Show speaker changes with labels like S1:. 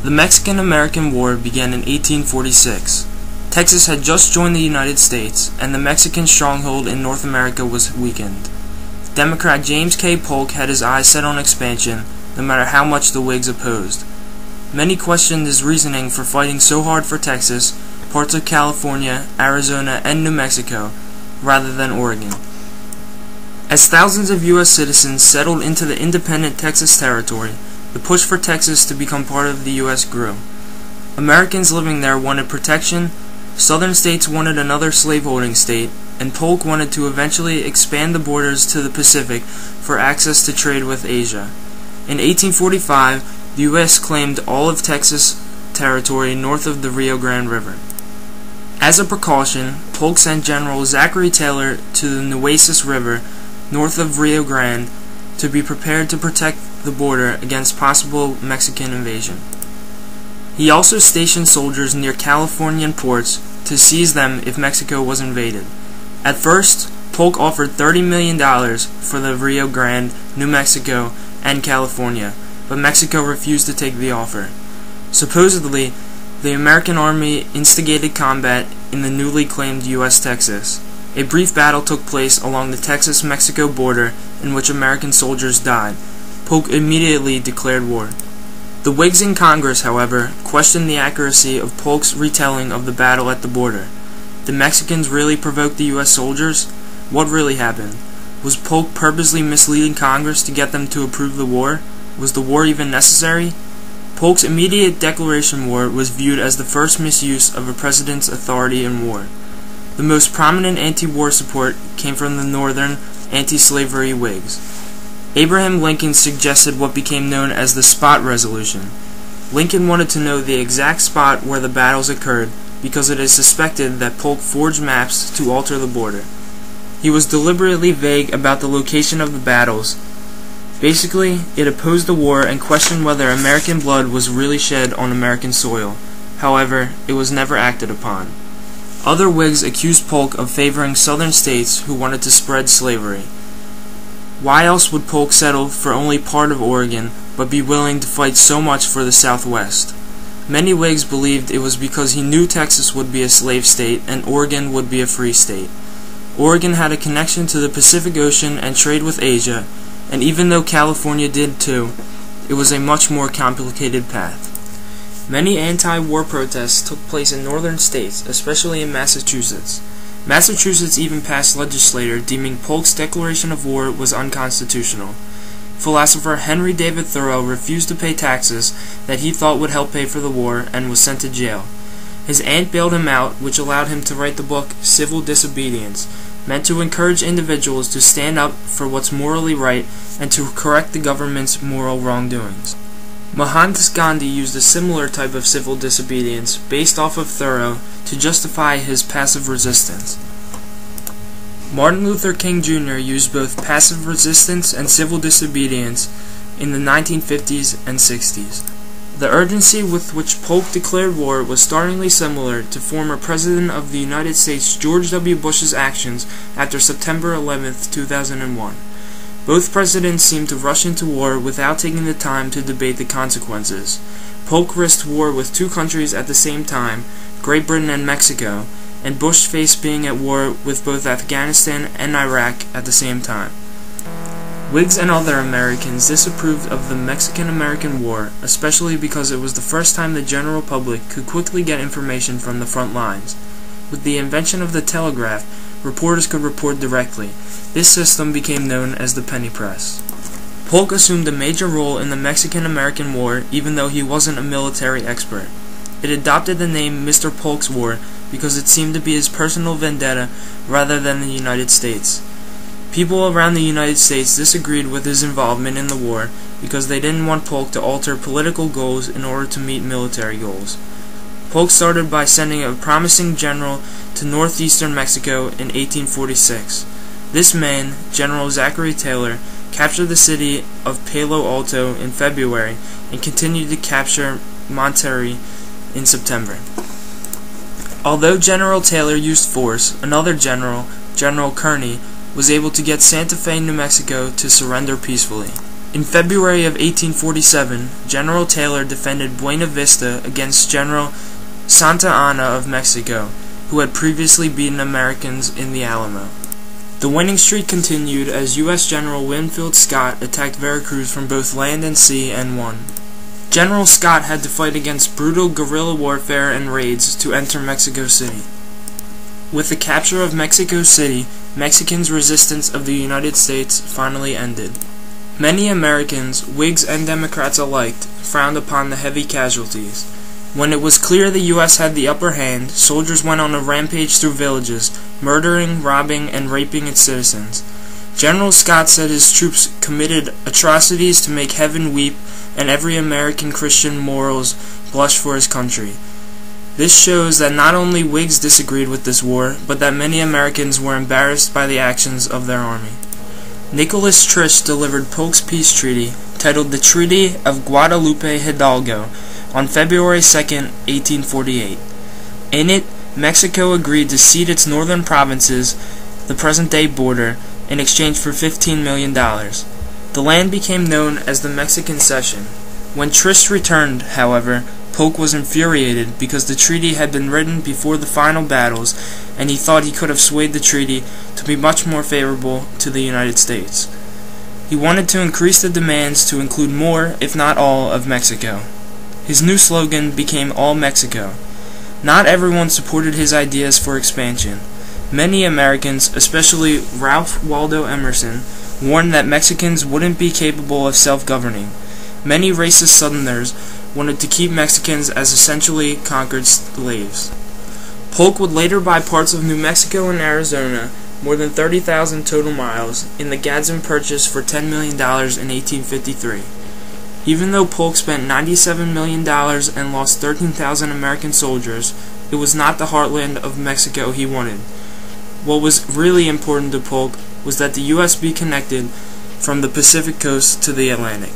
S1: The Mexican-American War began in 1846. Texas had just joined the United States, and the Mexican stronghold in North America was weakened. Democrat James K. Polk had his eyes set on expansion, no matter how much the Whigs opposed. Many questioned his reasoning for fighting so hard for Texas, parts of California, Arizona, and New Mexico, rather than Oregon. As thousands of U.S. citizens settled into the independent Texas territory, the push for Texas to become part of the U.S. grew. Americans living there wanted protection, southern states wanted another slaveholding state, and Polk wanted to eventually expand the borders to the Pacific for access to trade with Asia. In 1845, the U.S. claimed all of Texas territory north of the Rio Grande River. As a precaution, Polk sent General Zachary Taylor to the Nueces River north of Rio Grande to be prepared to protect the border against possible Mexican invasion. He also stationed soldiers near Californian ports to seize them if Mexico was invaded. At first, Polk offered $30 million for the Rio Grande, New Mexico, and California, but Mexico refused to take the offer. Supposedly, the American army instigated combat in the newly claimed U.S. Texas. A brief battle took place along the Texas-Mexico border in which American soldiers died. Polk immediately declared war. The Whigs in Congress, however, questioned the accuracy of Polk's retelling of the battle at the border. Did Mexicans really provoke the U.S. soldiers? What really happened? Was Polk purposely misleading Congress to get them to approve the war? Was the war even necessary? Polk's immediate declaration war was viewed as the first misuse of a president's authority in war. The most prominent anti-war support came from the northern anti-slavery Whigs. Abraham Lincoln suggested what became known as the Spot Resolution. Lincoln wanted to know the exact spot where the battles occurred because it is suspected that Polk forged maps to alter the border. He was deliberately vague about the location of the battles. Basically, it opposed the war and questioned whether American blood was really shed on American soil. However, it was never acted upon. Other Whigs accused Polk of favoring southern states who wanted to spread slavery. Why else would Polk settle for only part of Oregon, but be willing to fight so much for the Southwest? Many Whigs believed it was because he knew Texas would be a slave state and Oregon would be a free state. Oregon had a connection to the Pacific Ocean and trade with Asia, and even though California did too, it was a much more complicated path. Many anti-war protests took place in northern states, especially in Massachusetts. Massachusetts even passed legislature deeming Polk's declaration of war was unconstitutional. Philosopher Henry David Thoreau refused to pay taxes that he thought would help pay for the war and was sent to jail. His aunt bailed him out, which allowed him to write the book Civil Disobedience, meant to encourage individuals to stand up for what's morally right and to correct the government's moral wrongdoings. Mohandas Gandhi used a similar type of civil disobedience based off of Thoreau to justify his passive resistance. Martin Luther King Jr. used both passive resistance and civil disobedience in the 1950s and 60s. The urgency with which Polk declared war was startlingly similar to former President of the United States George W. Bush's actions after September 11, 2001. Both presidents seemed to rush into war without taking the time to debate the consequences. Polk risked war with two countries at the same time, Great Britain and Mexico, and Bush faced being at war with both Afghanistan and Iraq at the same time. Whigs and other Americans disapproved of the Mexican-American War, especially because it was the first time the general public could quickly get information from the front lines. With the invention of the telegraph, reporters could report directly. This system became known as the penny press. Polk assumed a major role in the Mexican-American War even though he wasn't a military expert. It adopted the name Mr. Polk's War because it seemed to be his personal vendetta rather than the United States. People around the United States disagreed with his involvement in the war because they didn't want Polk to alter political goals in order to meet military goals. Polk started by sending a promising general to northeastern Mexico in 1846. This man, General Zachary Taylor, captured the city of Palo Alto in February and continued to capture Monterrey in September. Although General Taylor used force, another general, General Kearny, was able to get Santa Fe, New Mexico to surrender peacefully. In February of 1847, General Taylor defended Buena Vista against General Santa Anna of Mexico, who had previously beaten Americans in the Alamo. The winning streak continued as U.S. General Winfield Scott attacked Veracruz from both land and sea and won. General Scott had to fight against brutal guerrilla warfare and raids to enter Mexico City. With the capture of Mexico City, Mexicans' resistance of the United States finally ended. Many Americans, Whigs and Democrats alike, frowned upon the heavy casualties. When it was clear the U.S. had the upper hand, soldiers went on a rampage through villages, murdering, robbing, and raping its citizens. General Scott said his troops committed atrocities to make heaven weep and every American Christian morals blush for his country. This shows that not only Whigs disagreed with this war, but that many Americans were embarrassed by the actions of their army. Nicholas Trist delivered Polk's peace treaty, titled the Treaty of Guadalupe Hidalgo, on February 2, 1848. In it, Mexico agreed to cede its northern provinces, the present-day border, in exchange for $15 million. The land became known as the Mexican Cession. When Trist returned, however, Polk was infuriated because the treaty had been written before the final battles, and he thought he could have swayed the treaty to be much more favorable to the United States. He wanted to increase the demands to include more, if not all, of Mexico. His new slogan became All Mexico. Not everyone supported his ideas for expansion. Many Americans, especially Ralph Waldo Emerson, warned that Mexicans wouldn't be capable of self-governing. Many racist Southerners wanted to keep Mexicans as essentially conquered slaves. Polk would later buy parts of New Mexico and Arizona, more than 30,000 total miles, in the Gadsden Purchase for $10 million in 1853. Even though Polk spent $97 million and lost 13,000 American soldiers, it was not the heartland of Mexico he wanted. What was really important to Polk was that the U.S. be connected from the Pacific coast to the Atlantic.